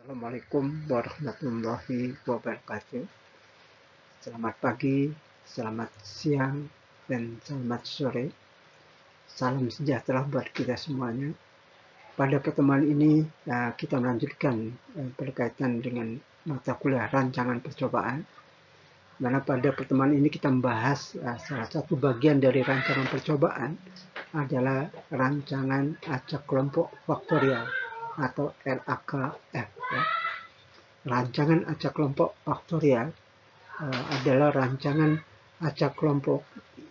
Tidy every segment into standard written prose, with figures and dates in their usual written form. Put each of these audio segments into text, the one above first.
Assalamualaikum warahmatullahi wabarakatuh. Selamat pagi, selamat siang, dan selamat sore. Salam sejahtera buat kita semuanya. Pada pertemuan ini kita melanjutkan berkaitan dengan mata kuliah rancangan percobaan. Mana pada pertemuan ini kita membahas salah satu bagian dari rancangan percobaan adalah rancangan acak kelompok faktorial atau RAKF. Ya. Rancangan acak kelompok faktorial adalah rancangan acak kelompok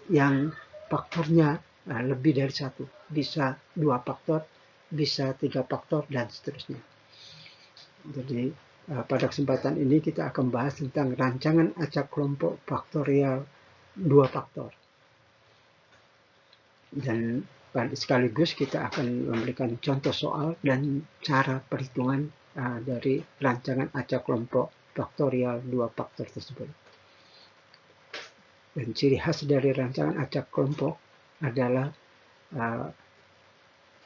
yang faktornya lebih dari satu. Bisa 2 faktor, bisa 3 faktor, dan seterusnya. Jadi pada kesempatan ini kita akan bahas tentang rancangan acak kelompok faktorial 2 faktor. Dan sekaligus kita akan memberikan contoh soal dan cara perhitungan dari rancangan acak kelompok faktorial 2 faktor tersebut. Dan ciri khas dari rancangan acak kelompok adalah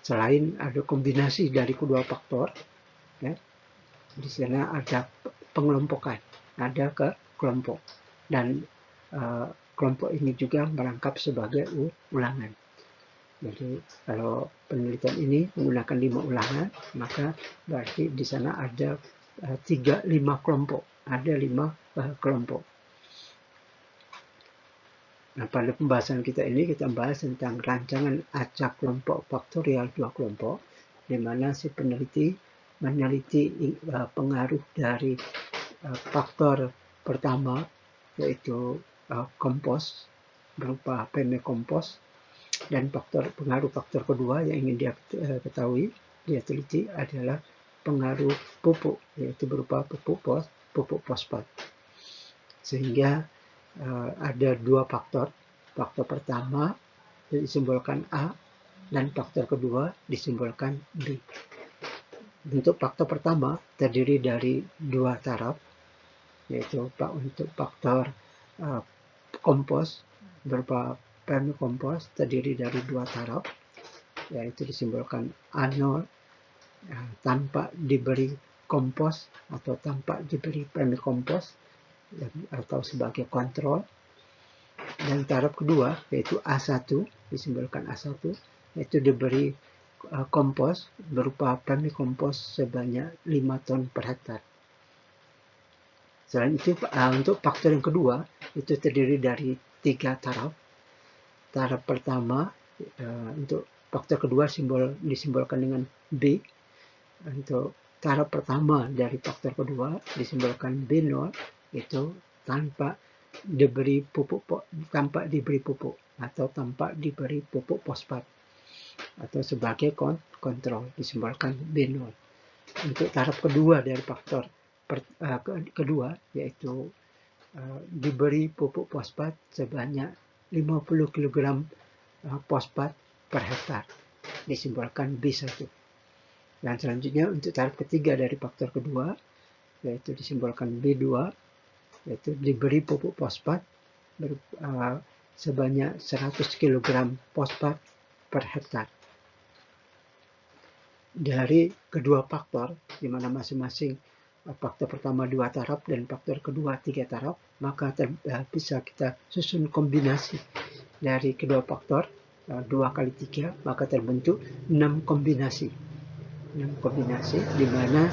selain ada kombinasi dari kedua faktor, ya, di sana ada pengelompokan, ada ke kelompok, dan kelompok ini juga merangkap sebagai ulangan. Jadi kalau penelitian ini menggunakan 5 ulangan, maka berarti di sana ada 5 kelompok, ada 5 kelompok. Nah, pada pembahasan kita ini kita bahas tentang rancangan acak kelompok faktorial 2 kelompok, di mana si peneliti meneliti pengaruh dari faktor pertama, yaitu kompos berupa permakompos, dan pengaruh faktor kedua yang ingin dia ketahui, dia teliti adalah pengaruh pupuk, yaitu berupa pupuk fosfat. Sehingga ada 2 faktor. Faktor pertama disimbolkan A dan faktor kedua disimbolkan B. Untuk faktor pertama terdiri dari 2 taraf, yaitu untuk faktor kompos berupa permakompos terdiri dari 2 taraf, yaitu disimbolkan A0 tanpa diberi kompos atau tanpa diberi permakompos atau sebagai kontrol, dan taraf kedua yaitu A1 disimbolkan A1, yaitu diberi kompos berupa permakompos sebanyak 5 ton per hektar. Selain itu untuk faktor yang kedua itu terdiri dari 3 taraf. Taraf pertama untuk faktor kedua disimbolkan dengan B. Untuk taraf pertama dari faktor kedua disimbolkan B0, itu tanpa diberi pupuk atau tanpa diberi pupuk fosfat atau sebagai kontrol, disimbolkan B0. Untuk taraf kedua dari faktor kedua yaitu diberi pupuk fosfat sebanyak 50 kg fosfat per hektar, disimbolkan B1. Dan selanjutnya untuk taraf ketiga dari faktor kedua yaitu disimbolkan B2, yaitu diberi pupuk fosfat sebanyak 100 kg fosfat per hektar. Dari kedua faktor, di mana masing-masing faktor pertama 2 taraf dan faktor kedua 3 taraf, maka bisa kita susun kombinasi dari kedua faktor 2 kali 3, maka terbentuk 6 kombinasi. 6 kombinasi di mana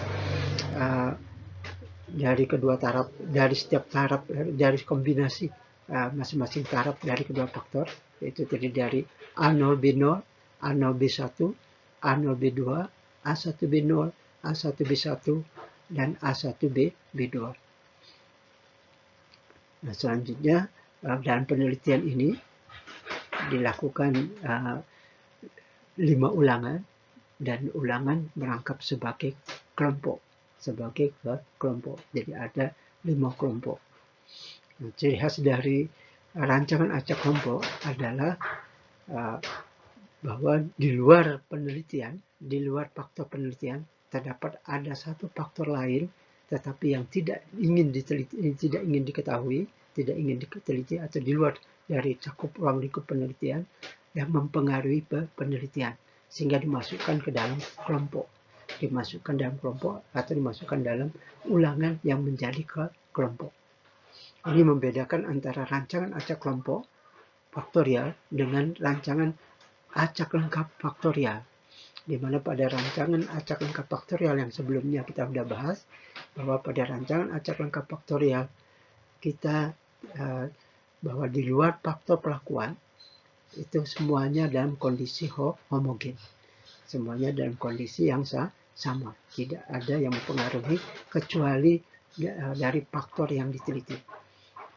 dari kedua taraf, dari setiap taraf, dari kombinasi masing-masing taraf dari kedua faktor, yaitu terdiri dari A0B0, A0B1, A0B2, A1B0, A1B1, dan A1B2. Nah, selanjutnya dalam penelitian ini dilakukan 5 ulangan, dan ulangan merangkap sebagai kelompok. Jadi ada 5 kelompok. Nah, ciri khas dari rancangan acak kelompok adalah bahwa di luar penelitian, di luar faktor penelitian, terdapat ada satu faktor lain tetapi yang tidak ingin diketahui, tidak ingin diteliti, atau di luar dari cakup ruang lingkup penelitian yang mempengaruhi penelitian sehingga dimasukkan ke dalam kelompok. dimasukkan dalam kelompok atau dimasukkan dalam ulangan yang menjadi kelompok. Ini membedakan antara rancangan acak kelompok faktorial dengan rancangan acak lengkap faktorial. Di mana pada rancangan acak lengkap faktorial yang sebelumnya kita sudah bahas, bahwa pada rancangan acak lengkap faktorial kita bahwa di luar faktor pelakuan itu semuanya dalam kondisi homogen. Semuanya dalam kondisi yang sama. Tidak ada yang mempengaruhi kecuali dari faktor yang diteliti.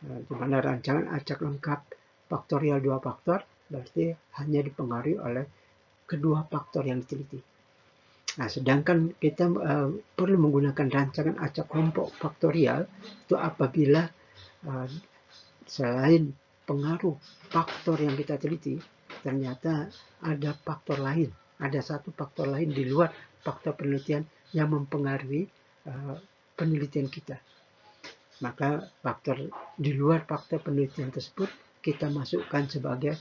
Di mana rancangan acak lengkap faktorial 2 faktor berarti hanya dipengaruhi oleh kedua faktor yang diteliti. Nah, sedangkan kita perlu menggunakan rancangan acak kelompok faktorial itu apabila selain pengaruh faktor yang kita teliti, ternyata ada faktor lain, ada satu faktor lain di luar faktor penelitian yang mempengaruhi penelitian kita. Maka faktor di luar faktor penelitian tersebut kita masukkan sebagai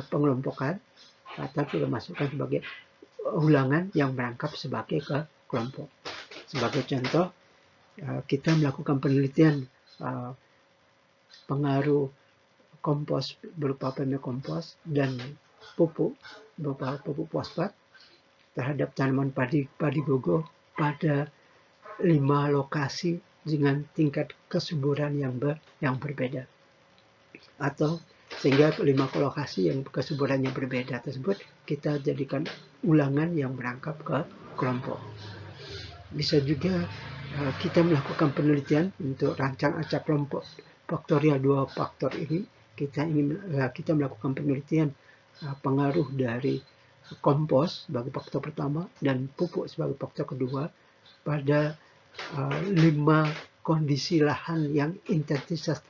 pengelompokan atau kita masukkan sebagai ulangan yang merangkap sebagai kelompok. Sebagai contoh, kita melakukan penelitian pengaruh kompos berupa permakompos dan pupuk berupa pupuk fosfat terhadap tanaman padi gogo pada 5 lokasi dengan tingkat kesuburan yang berbeda. Atau sehingga 5 lokasi yang kesuburannya berbeda tersebut kita jadikan ulangan yang merangkap ke kelompok. Bisa juga kita melakukan penelitian untuk rancang acak kelompok faktorial 2 faktor ini. Kita melakukan penelitian pengaruh dari kompos sebagai faktor pertama dan pupuk sebagai faktor kedua pada 5 kondisi lahan yang intensitas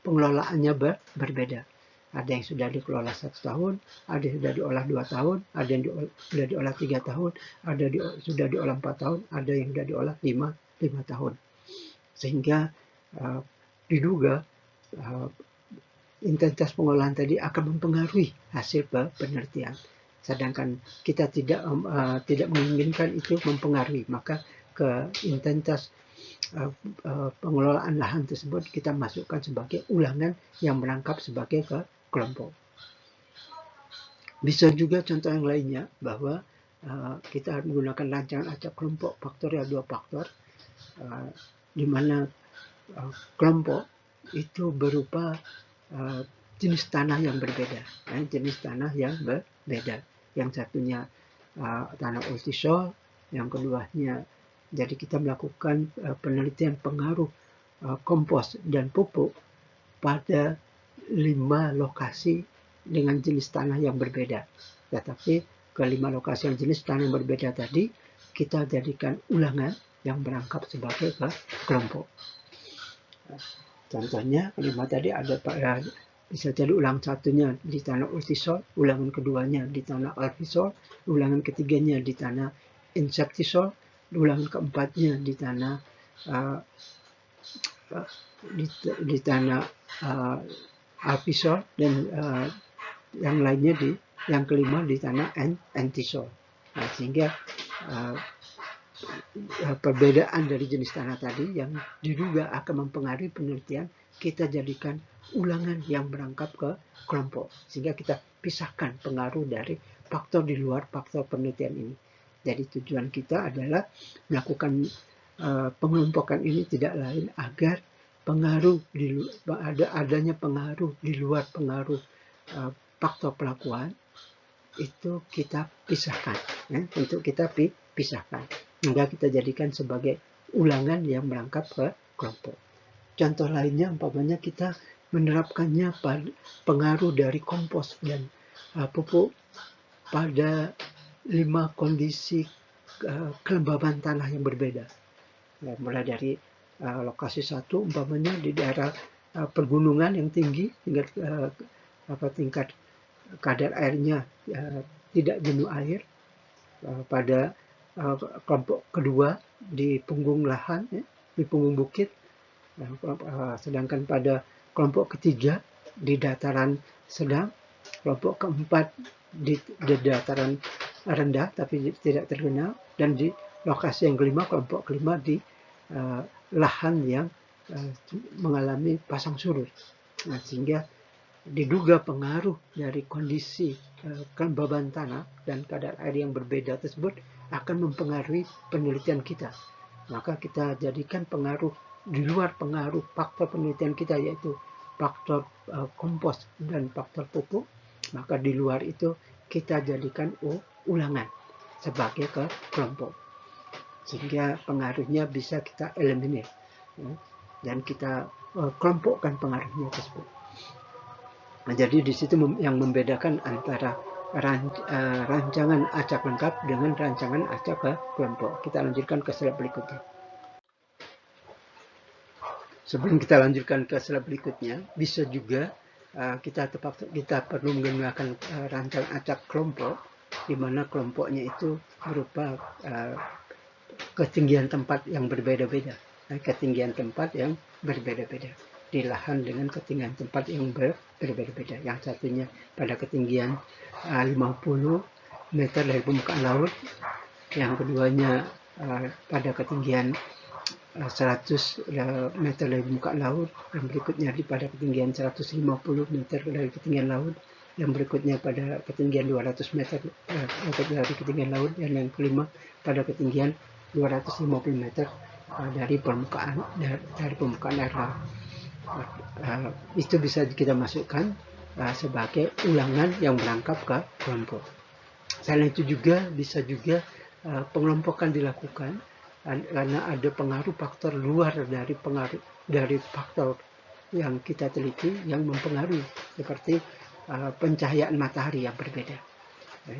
pengelolaannya berbeda. Ada yang sudah dikelola 1 tahun, ada yang sudah diolah 2 tahun, ada yang sudah diolah 3 tahun, ada sudah diolah 4 tahun, ada yang sudah diolah 5 tahun. Sehingga diduga intensitas pengolahan tadi akan mempengaruhi hasil penelitian. Sedangkan kita tidak menginginkan itu mempengaruhi, maka ke intensitas pengelolaan lahan tersebut kita masukkan sebagai ulangan yang merangkap sebagai kelompok. Bisa juga contoh yang lainnya bahwa kita menggunakan rancangan acak kelompok faktorial 2 faktor di mana kelompok itu berupa jenis tanah yang berbeda. Jenis tanah yang berbeda. Yang satunya tanah ultisol, yang keduanya jadi kita melakukan penelitian pengaruh kompos dan pupuk pada 5 lokasi dengan jenis tanah yang berbeda. Tetapi ke 5 lokasi yang jenis tanah yang berbeda tadi kita jadikan ulangan yang merangkap sebagai kelompok. Contohnya 5 tadi ada bisa jadi ulangan satunya di tanah ultisol, ulangan keduanya di tanah alfisol, ulangan ketiganya di tanah inseptisol, ulangan keempatnya di tanah alfisol dan yang lainnya yang kelima di tanah entisol. Nah, sehingga perbedaan dari jenis tanah tadi yang diduga akan mempengaruhi penelitian kita jadikan ulangan yang merangkap ke kelompok, sehingga kita pisahkan pengaruh dari faktor di luar faktor penelitian ini. Jadi tujuan kita adalah melakukan pengelompokan ini tidak lain agar adanya pengaruh di luar pengaruh faktor pelakuan itu kita pisahkan, untuk kita pisahkan. Hingga kita jadikan sebagai ulangan yang merangkap ke kelompok. Contoh lainnya umpamanya kita menerapkannya pada pengaruh dari kompos dan pupuk pada 5 kondisi kelembaban tanah yang berbeda. Mulai dari lokasi 1 umpamanya di daerah pergunungan yang tinggi tingkat kadar airnya tidak jenuh air, pada kelompok kedua di punggung lahan, di punggung bukit, sedangkan pada kelompok ketiga di dataran sedang, kelompok keempat di dataran rendah tapi tidak terkenal, dan di lokasi yang kelima, kelompok kelima di lahan yang mengalami pasang surut. Nah, sehingga diduga pengaruh dari kondisi kelembaban tanah dan kadar air yang berbeda tersebut akan mempengaruhi penelitian kita. Maka kita jadikan pengaruh di luar pengaruh faktor penelitian kita, yaitu faktor kompos dan faktor pupuk. Maka di luar itu kita jadikan ulangan sebagai kelompok, sehingga pengaruhnya bisa kita eliminir, dan kita kelompokkan pengaruhnya tersebut. Nah, jadi di situ yang membedakan antara rancangan acak lengkap dengan rancangan acak kelompok. Kita lanjutkan ke slide berikutnya. Sebelum kita lanjutkan ke slide berikutnya, bisa juga kita perlu menggunakan rancangan acak kelompok, di mana kelompoknya itu berupa ketinggian tempat yang berbeda-beda. Ketinggian tempat yang berbeda-beda di lahan dengan ketinggian tempat yang berbeda-beda. Yang satunya pada ketinggian 50 meter dari permukaan laut, yang keduanya pada ketinggian 100 meter dari permukaan laut, yang berikutnya pada ketinggian 150 meter dari ketinggian laut, yang berikutnya pada ketinggian 200 meter dari ketinggian laut, dan yang kelima pada ketinggian 250 meter dari permukaan air laut. Itu bisa kita masukkan sebagai ulangan yang berangkap ke kelompok. Selain itu juga bisa juga pengelompokan dilakukan karena ada pengaruh faktor luar dari faktor yang kita teliti yang mempengaruhi, seperti pencahayaan matahari yang berbeda.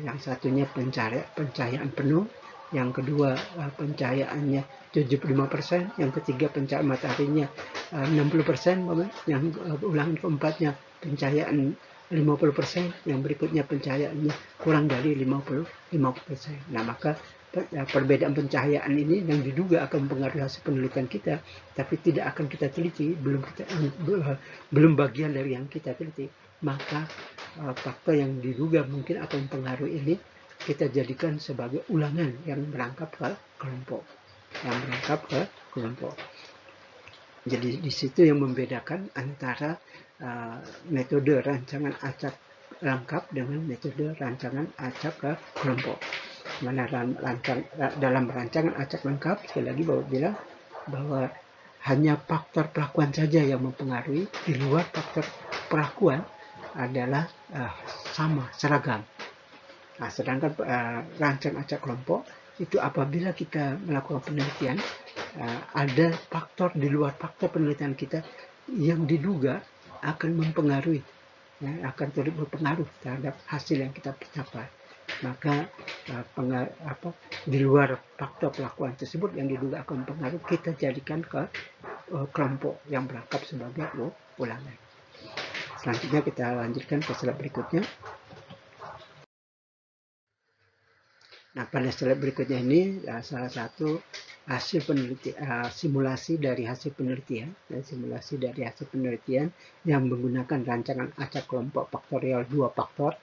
Yang satunya pencahayaan penuh, yang kedua pencahayaannya 75%, yang ketiga pencahayaan mataharinya 60%, yang ulangan keempatnya pencahayaan 50%, yang berikutnya pencahayaannya kurang dari 50%. Nah, maka perbedaan pencahayaan ini yang diduga akan mempengaruhi hasil penelitian kita, tapi tidak akan kita teliti, belum bagian dari yang kita teliti. Maka faktor yang diduga mungkin akan mempengaruhi ini kita jadikan sebagai ulangan yang berangkap ke kelompok. Jadi di situ yang membedakan antara metode rancangan acak lengkap dengan metode rancangan acak ke kelompok. Mana dalam rancangan acak lengkap, sekali lagi bilang bahwa hanya faktor pelakuan saja yang mempengaruhi, di luar faktor pelakuan adalah seragam. Nah, sedangkan rancangan acak kelompok itu apabila kita melakukan penelitian, ada faktor di luar faktor penelitian kita yang diduga akan mempengaruhi, akan turut berpengaruh terhadap hasil yang kita capai. Maka di luar faktor pelakuan tersebut yang diduga akan mempengaruhi, kita jadikan ke kelompok yang berangkap sebagai ulangan. Selanjutnya kita lanjutkan ke slide berikutnya. Nah, pada slide berikutnya ini salah satu hasil penelitian, simulasi dari hasil penelitian yang menggunakan rancangan acak kelompok faktorial 2 faktor,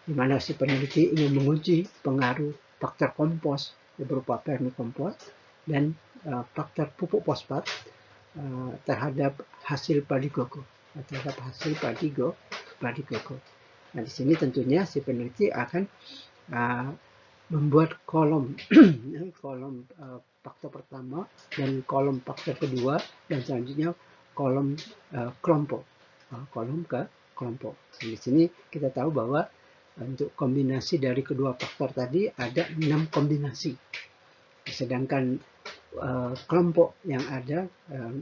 di mana si peneliti ingin menguji pengaruh faktor kompos berupa vermikompos dan faktor pupuk fosfat terhadap hasil padi koko. Nah, di sini tentunya si peneliti akan membuat kolom faktor pertama dan kolom faktor kedua, dan selanjutnya kolom kelompok, kolom ke kelompok. Di sini kita tahu bahwa untuk kombinasi dari kedua faktor tadi ada 6 kombinasi, sedangkan kelompok yang ada,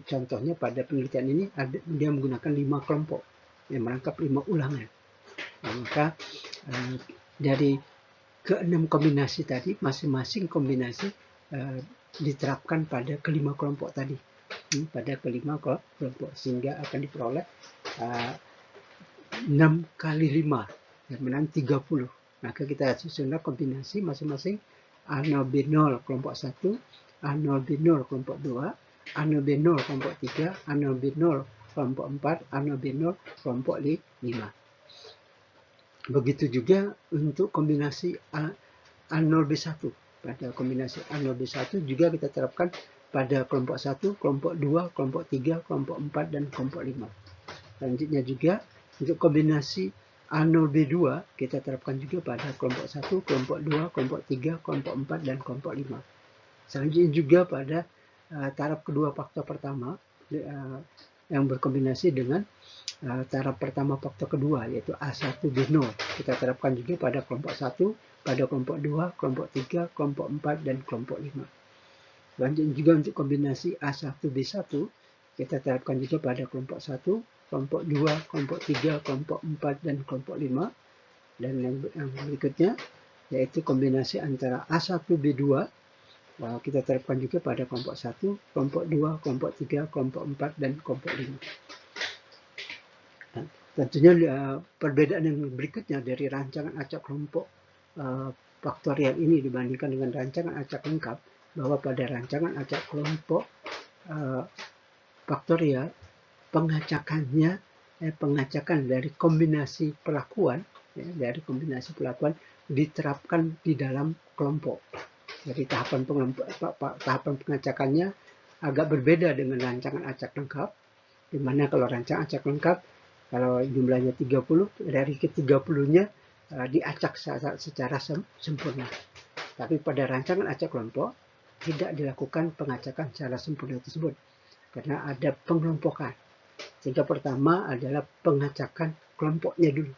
contohnya pada penelitian ini dia menggunakan 5 kelompok yang merangkap 5 ulangan. Nah, maka dari ke-6 kombinasi tadi, masing-masing kombinasi diterapkan pada kelima kelompok tadi, sehingga akan diperoleh 6 kali 5 menang 30. Maka kita susunlah kombinasi masing-masing A0B0 kelompok 1, A0B0 kelompok 2, A0B0 kelompok 3, A0B0 kelompok 4, A0B0 kelompok 5. Begitu juga untuk kombinasi A0B1. Pada kombinasi A0B1 juga kita terapkan pada kelompok 1, kelompok 2, kelompok 3, kelompok 4, dan kelompok 5. Selanjutnya juga untuk kombinasi A0B2 kita terapkan juga pada kelompok 1, kelompok 2, kelompok 3, kelompok 4, dan kelompok 5. Selanjutnya juga pada taraf kedua faktor pertama yang berkombinasi dengan taraf pertama faktor kedua, yaitu A1B0. Kita terapkan juga pada kelompok 1, pada kelompok 2, kelompok 3, kelompok 4, dan kelompok 5. Selanjutnya juga untuk kombinasi A1B1, kita terapkan juga pada kelompok 1, kelompok 2, kelompok 3, kelompok 4, dan kelompok 5. Dan yang berikutnya, yaitu kombinasi antara A1B2, kita terapkan juga pada kelompok 1, kelompok 2, kelompok 3, kelompok 4, dan kelompok 5. Tentunya perbedaan yang berikutnya dari rancangan acak kelompok faktorial ini dibandingkan dengan rancangan acak lengkap, bahwa pada rancangan acak kelompok faktorial, pengacakan dari kombinasi perlakuan, diterapkan di dalam kelompok. Jadi tahapan pengacakannya agak berbeda dengan rancangan acak lengkap, di mana kalau rancangan acak lengkap, kalau jumlahnya 30, dari ke-30-nya diacak secara sempurna. Tapi pada rancangan acak kelompok tidak dilakukan pengacakan secara sempurna tersebut, karena ada pengelompokan. Sehingga pertama adalah pengacakan kelompoknya dulu.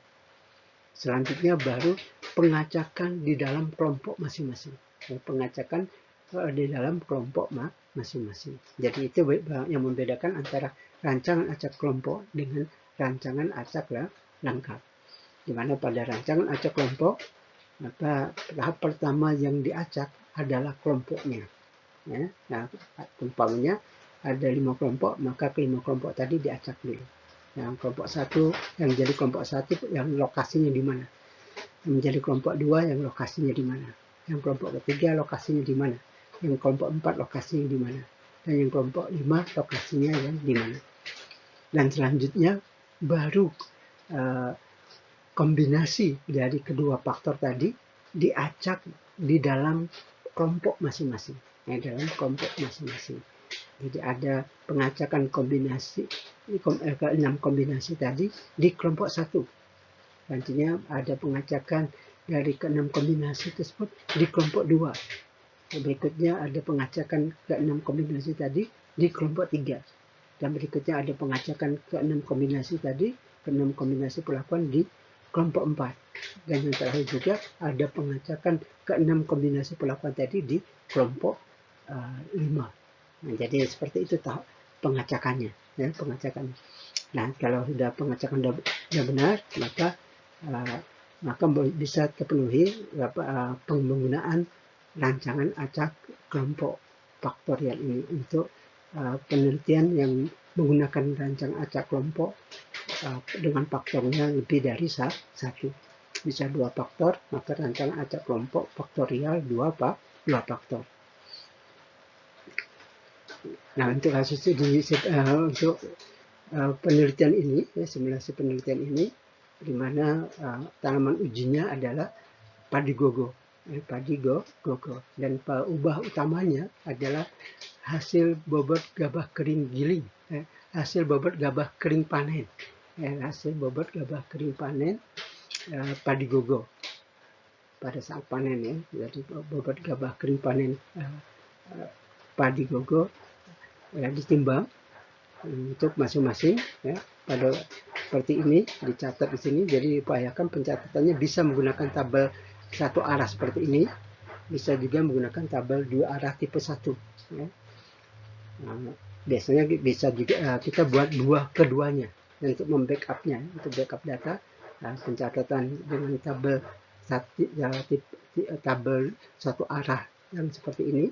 Selanjutnya baru pengacakan di dalam kelompok masing-masing. Pengacakan di dalam kelompok masing-masing. Jadi itu yang membedakan antara rancangan acak kelompok dengan rancangan acak lengkap. Di mana pada rancangan acak kelompok, maka tahap pertama yang diacak adalah kelompoknya. Nah, umpamanya ada 5 kelompok, maka ke-5 kelompok tadi diacak dulu. Yang kelompok 1, yang jadi kelompok 1 yang lokasinya di mana. Yang menjadi kelompok 2 yang lokasinya di mana. Yang kelompok ketiga lokasinya di mana. Yang kelompok 4 lokasinya di mana. Dan yang kelompok 5 lokasinya yang di mana. Dan selanjutnya baru kombinasi dari kedua faktor tadi diacak di dalam kelompok masing-masing. Dalam kelompok masing-masing. Jadi ada pengacakan kombinasi, 6 kombinasi tadi di kelompok 1. Nantinya ada pengacakan dari ke-6 kombinasi tersebut di kelompok 2. Berikutnya ada pengacakan ke-6 kombinasi tadi di kelompok 3. Dan berikutnya ada pengacakan ke-6 kombinasi tadi, ke-6 kombinasi perlakuan di kelompok 4. Dan yang terakhir juga ada pengacakan ke-6 kombinasi perlakuan tadi di kelompok 5. Nah, jadi seperti itu pengacakannya. Pengacakan. Nah, kalau sudah pengacakan sudah benar, maka bisa terpenuhi penggunaan rancangan acak kelompok faktorial ini untuk penelitian yang menggunakan rancangan acak kelompok dengan faktornya lebih dari 1. Bisa 2 faktor, maka rancangan acak kelompok faktorial 2 faktor. Nah, untuk kasus untuk penelitian ini, simulasi penelitian ini, di mana tanaman ujinya adalah padi gogo. Dan ubah utamanya adalah hasil bobot gabah kering giling, hasil bobot gabah kering panen, padi gogo pada saat panen, jadi bobot gabah kering panen padi gogo ditimbang untuk masing-masing, pada seperti ini dicatat di sini. Jadi upayakan pencatatannya bisa menggunakan tabel satu arah seperti ini, bisa juga menggunakan tabel 2 arah tipe 1. Biasanya bisa juga kita buat keduanya untuk membackup-nya, untuk backup data, pencatatan dengan tabel satu arah yang seperti ini,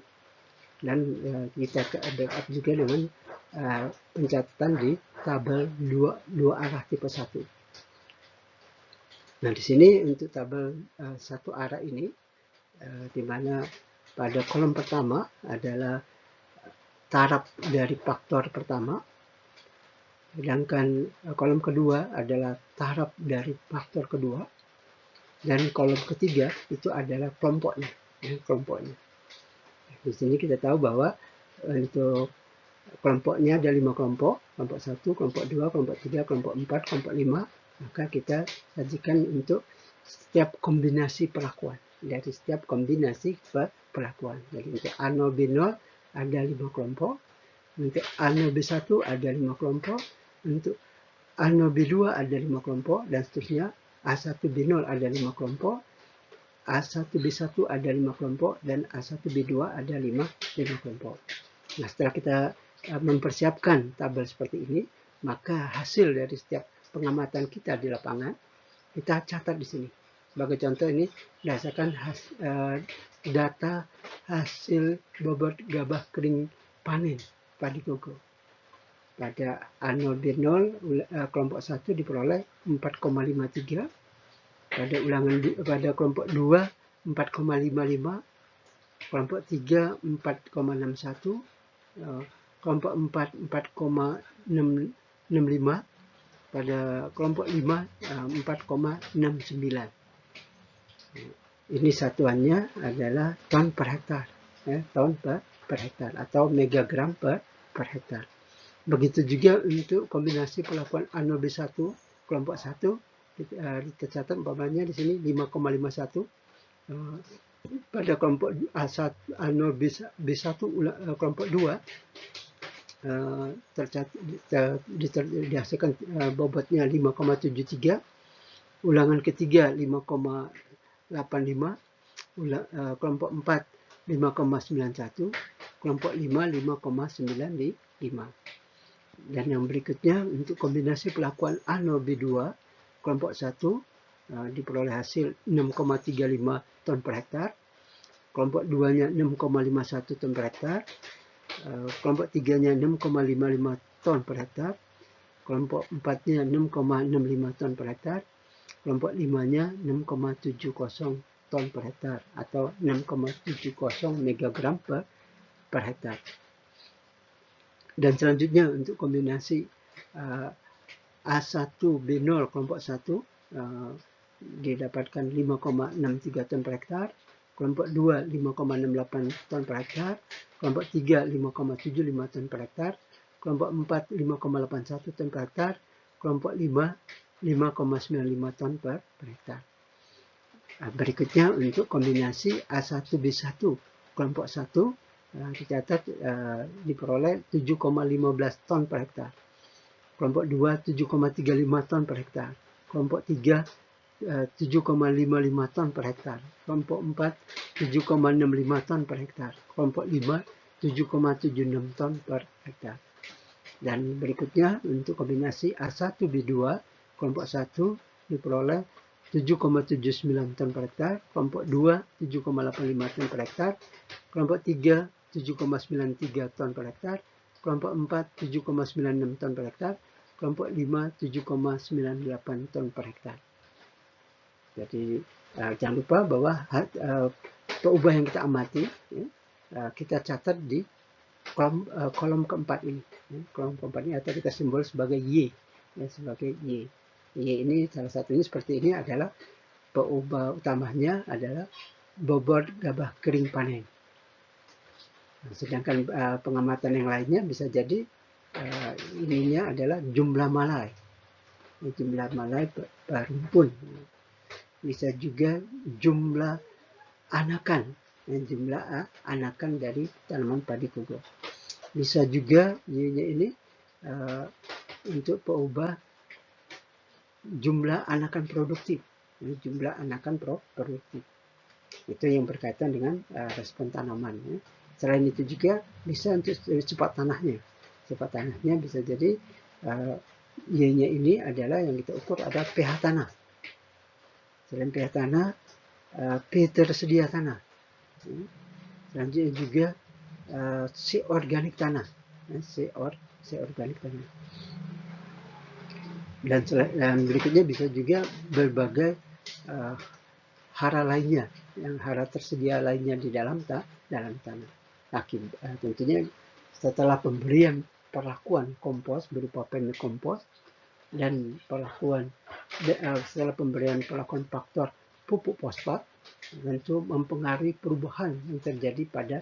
dan kita backup juga dengan pencatatan di tabel 2 arah tipe 1. Nah, di sini untuk tabel 1 arah ini, di mana pada kolom pertama adalah taraf dari faktor pertama, sedangkan kolom kedua adalah taraf dari faktor kedua, Dan kolom ketiga itu adalah kelompoknya. Kelompoknya. Di sini kita tahu bahwa untuk kelompoknya ada 5 kelompok, kelompok 1, kelompok 2, kelompok 3, kelompok 4, kelompok 5. Maka kita sajikan untuk setiap kombinasi perlakuan. Dari setiap kombinasi perlakuan. Jadi untuk A0, B0 ada 5 kelompok. Untuk A0, B1 ada 5 kelompok. Untuk A0, B2 ada 5 kelompok. Dan seterusnya. A1, B0 ada 5 kelompok. A1, B1 ada 5 kelompok. Dan A1, B2 ada 5 kelompok. Nah, setelah kita mempersiapkan tabel seperti ini, maka hasil dari setiap pengamatan kita di lapangan, kita catat di sini. Sebagai contoh ini, berdasarkan data hasil bobot gabah kering panen padi koko. Pada A0, B0, kelompok 1 diperoleh 4,53. Pada kelompok 2, 4,55. Kelompok 3, 4,61. Kelompok 4, 4,65. Pada kelompok 5, 4,69. Ini satuannya adalah ton per hektar. Ton per hektar atau megagram per hektar. Begitu juga untuk kombinasi perlakuan A0, B1, kelompok 1, kita catat umpamanya di sini 5,51. Pada kelompok A0, B1, kelompok 2, dihasilkan bobotnya 5,73. Ulangan ketiga 5,85. Kelompok 4 5,91. Kelompok 5 5,95. Dan yang berikutnya untuk kombinasi perlakuan A0, B2, kelompok 1 diperoleh hasil 6,35 ton per hektar. Kelompok 2-nya 6,51 ton per hektar. Kelompok 3-nya 6,55 ton per hektar. Kelompok 4-nya 6,65 ton per hektar. Kelompok 5-nya 6,70 ton per hektar atau 6,70 megagram per hektar. Dan selanjutnya untuk kombinasi A1, B0, kelompok 1 didapatkan 5,63 ton per hektar. Kelompok 2 5,68 ton per hektar. Kelompok 3 5,75 ton per hektar. Kelompok 4 5,81 ton per hektar. Kelompok 5 5,95 ton per hektar. Berikutnya untuk kombinasi A1, B1, kelompok 1 dicatat diperoleh 7,15 ton per hektar. Kelompok 2 7,35 ton per hektar. Kelompok 3 7,55 ton per hektar. Kelompok 4 7,65 ton per hektar. Kelompok 5 7,76 ton per hektar. Dan berikutnya untuk kombinasi A1, B2, kelompok 1 diperoleh 7,79 ton per hektar. Kelompok 2 7,85 ton per hektar. Kelompok 3 7,93 ton per hektar. Kelompok 4 7,96 ton per hektar. Kelompok 5 7,98 ton per hektar. Jadi jangan lupa bahwa perubahan yang kita amati kita catat di kolom keempat ini. Kolom keempat ini atau kita simbol sebagai Y. Sebagai Y. Y ini salah satunya seperti ini adalah peubah utamanya adalah bobot gabah kering panen. Sedangkan pengamatan yang lainnya bisa jadi ininya adalah jumlah malai. Jumlah malai per rumpun. Bisa juga jumlah anakan. Jumlah anakan dari tanaman padi koko. Bisa juga ini untuk peubah jumlah anakan produktif. Jumlah anakan produktif. Itu yang berkaitan dengan respon tanaman. Selain itu juga bisa untuk sifat tanahnya. Sifat tanahnya bisa jadi Y-nya ini adalah yang kita ukur ada pH tanah. Selain pH tanah, P tersedia tanah. Selanjutnya juga C organik tanah. C organik tanah. Dan berikutnya bisa juga berbagai hara lainnya, yang hara tersedia lainnya di dalam tanah. Tentunya setelah pemberian perlakuan kompos berupa permikompos dan setelah pemberian perlakuan faktor pupuk fosfat tentu mempengaruhi perubahan yang terjadi pada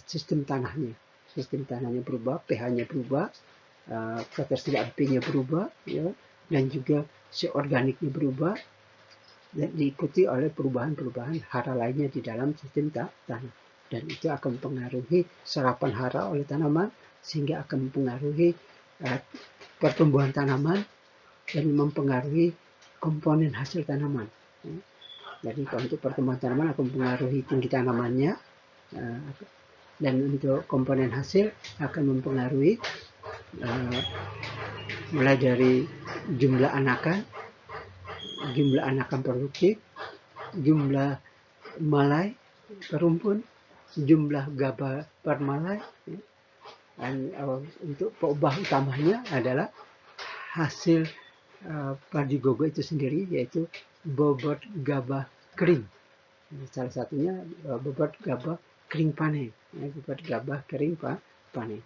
sistem tanahnya. Sistem tanahnya berubah, pH-nya berubah, ketersediaan P-nya berubah, ya, dan juga si organiknya berubah, dan diikuti oleh perubahan-perubahan hara lainnya di dalam sistem tanah. Dan itu akan mempengaruhi serapan hara oleh tanaman, sehingga akan mempengaruhi pertumbuhan tanaman dan mempengaruhi komponen hasil tanaman. Jadi untuk pertumbuhan tanaman akan mempengaruhi tinggi tanamannya, dan untuk komponen hasil akan mempengaruhi mulai dari jumlah anakan produktif, jumlah malai per rumpun, jumlah gaba per malai, dan untuk peubah utamanya adalah hasil padi gogo itu sendiri, yaitu bobot gabah kering. Salah satunya bobot gabah kering panen, bobot gabah kering panen.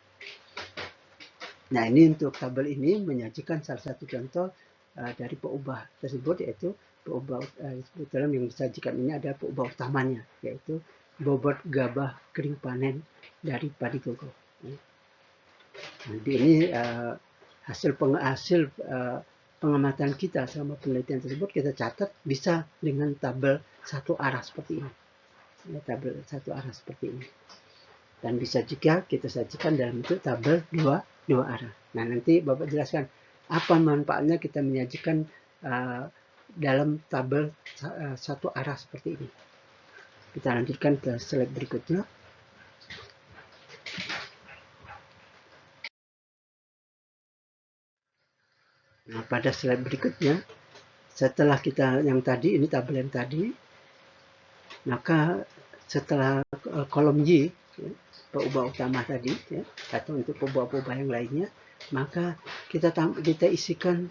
Nah, ini untuk tabel ini menyajikan salah satu contoh dari peubah tersebut, yaitu peubah dalam yang disajikan ini ada peubah utamanya, yaitu bobot gabah kering panen dari padi gogo. Jadi ini hasil pengamatan kita selama penelitian tersebut kita catat bisa dengan tabel satu arah seperti ini, ya, tabel satu arah seperti ini, dan bisa juga kita sajikan dalam bentuk tabel dua arah. Nah, nanti Bapak jelaskan apa manfaatnya kita menyajikan dalam tabel satu arah seperti ini. Kita lanjutkan ke slide berikutnya. Nah, pada slide berikutnya, setelah kita yang tadi, ini tabel yang tadi, maka setelah kolom Y, ya, peubah utama tadi, ya, atau untuk peubah-peubah yang lainnya, maka kita isikan,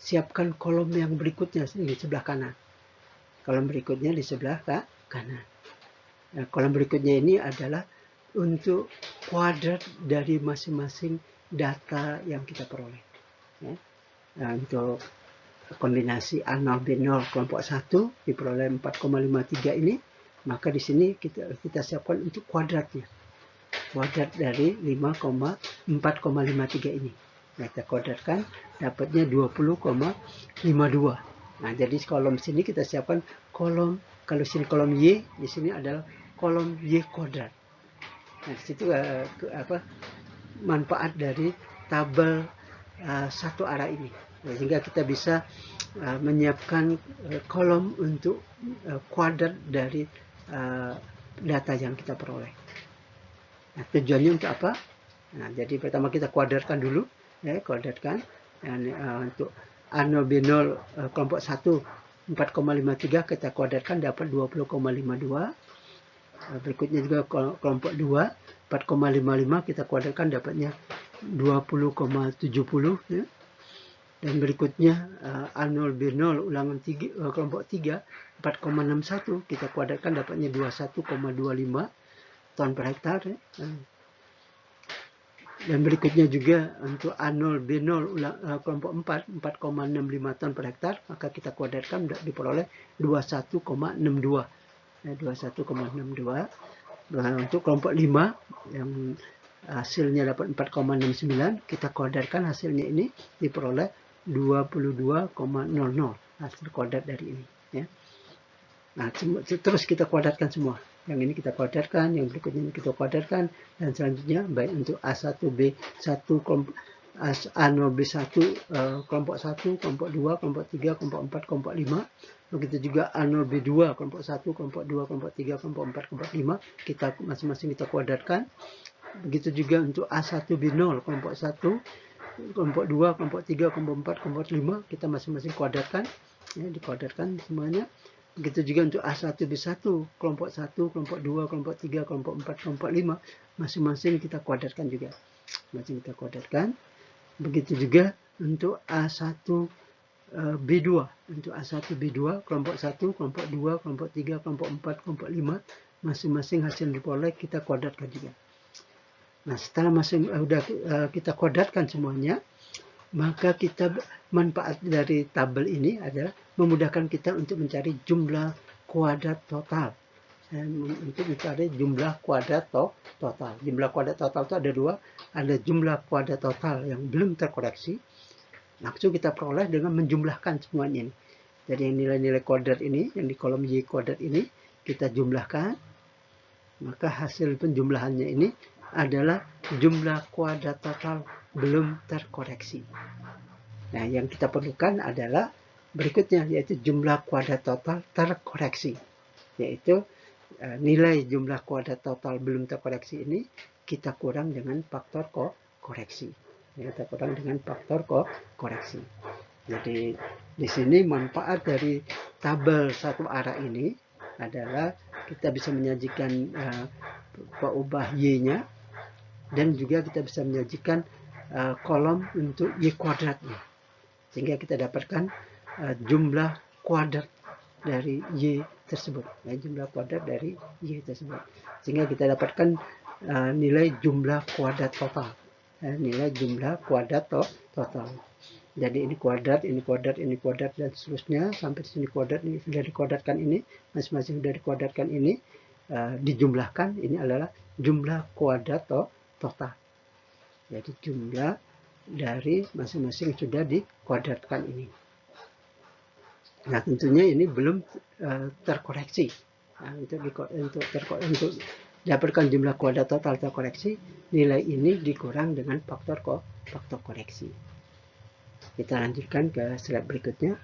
siapkan kolom yang berikutnya di sebelah kanan. Kolom berikutnya di sebelah kanan. Nah, kolom berikutnya ini adalah untuk kuadrat dari masing-masing data yang kita peroleh. Ya. Nah, untuk kombinasi A0 B0 kelompok 1 diperoleh 4,53 ini, maka di sini kita siapkan untuk kuadratnya. Kuadrat dari 4,53 ini. Nah, kita kuadratkan dapatnya 20,52. Nah, jadi kolom sini kita siapkan kolom, kalau sini kolom Y, di sini adalah kolom Y kuadrat. Nah, di situ manfaat dari tabel satu arah ini, sehingga kita bisa menyiapkan kolom untuk kuadrat dari data yang kita peroleh. Nah, tujuannya untuk apa? Nah, jadi pertama kita kuadratkan dulu, ya, kuadratkan, dan untuk A0 B0 kelompok 1 4,53 kita kuadratkan dapat 20,52. Berikutnya juga kelompok 2 4,55 kita kuadratkan dapatnya 20,70, ya. Dan berikutnya A0 B0 ulangan 3, kelompok 3 4,61 kita kuadratkan dapatnya 21,25 ton per hektar, ya. Dan berikutnya juga untuk A0 B0 kelompok 4 4,65 ton per hektar, maka kita kuadratkan diperoleh 21,62, ya, 21,62. Nah, untuk kelompok 5 yang hasilnya dapat 4,69, kita kuadratkan hasilnya ini diperoleh 22,00 hasil kuadrat dari ini, ya. Nah, terus kita kuadratkan semua. Yang ini kita kuadratkan, yang berikutnya kita kuadratkan, dan selanjutnya baik untuk A1 B1 kelompok A0 B1 kelompok 1, kelompok 2, kelompok 3, kelompok 4, kelompok 5. Begitu juga A0 B2 kelompok 1, kelompok 2, kelompok 3, kelompok 4, kelompok 5, kita masing-masing kita kuadratkan. Begitu juga untuk A1 B0 kelompok 1, kelompok 2, kelompok 3, kelompok 4, kelompok 5, kita masing-masing kuadratkan, ya, dikuadratkan semuanya. Begitu juga untuk A1 B1 kelompok 1, kelompok 2, kelompok 3, kelompok 4, kelompok 5, masing-masing kita kuadratkan juga. Masing kita kuadratkan. Begitu juga untuk A1 B2. Untuk A1 B2 kelompok 1, kelompok 2, kelompok 3, kelompok 4, kelompok 5, masing-masing hasil diperoleh kita kuadratkan juga. Nah, setelah kita kuadratkan semuanya, maka manfaat dari tabel ini adalah memudahkan kita untuk mencari jumlah kuadrat total. Untuk mencari jumlah kuadrat total. Jumlah kuadrat total itu ada dua. Ada jumlah kuadrat total yang belum terkoreksi. Langsung kita peroleh dengan menjumlahkan semuanya ini. Jadi nilai-nilai kuadrat ini, yang di kolom Y kuadrat ini, kita jumlahkan. Maka hasil penjumlahannya ini adalah jumlah kuadrat total belum terkoreksi. Nah, yang kita perlukan adalah berikutnya, yaitu jumlah kuadrat total terkoreksi. Yaitu nilai jumlah kuadrat total belum terkoreksi ini kita kurang dengan faktor koreksi. Kita kurang dengan faktor koreksi. Jadi di sini manfaat dari tabel satu arah ini adalah kita bisa menyajikan peubah Y-nya, dan juga kita bisa menyajikan kolom untuk Y kuadratnya. Sehingga kita dapatkan jumlah kuadrat dari Y tersebut, jumlah kuadrat dari Y tersebut, sehingga kita dapatkan nilai jumlah kuadrat total, nilai jumlah kuadrat total. Jadi ini kuadrat, ini kuadrat, ini kuadrat, dan seterusnya sampai sini kuadrat. Ini sudah dikuadratkan, ini masing-masing sudah dikuadratkan, ini dijumlahkan, ini adalah jumlah kuadrat total. Jadi jumlah dari masing-masing sudah dikuadratkan ini. Nah, tentunya ini belum terkoreksi. Nah, untuk dapatkan jumlah kuadrat total terkoreksi, nilai ini dikurang dengan faktor koreksi. Kita lanjutkan ke slide berikutnya.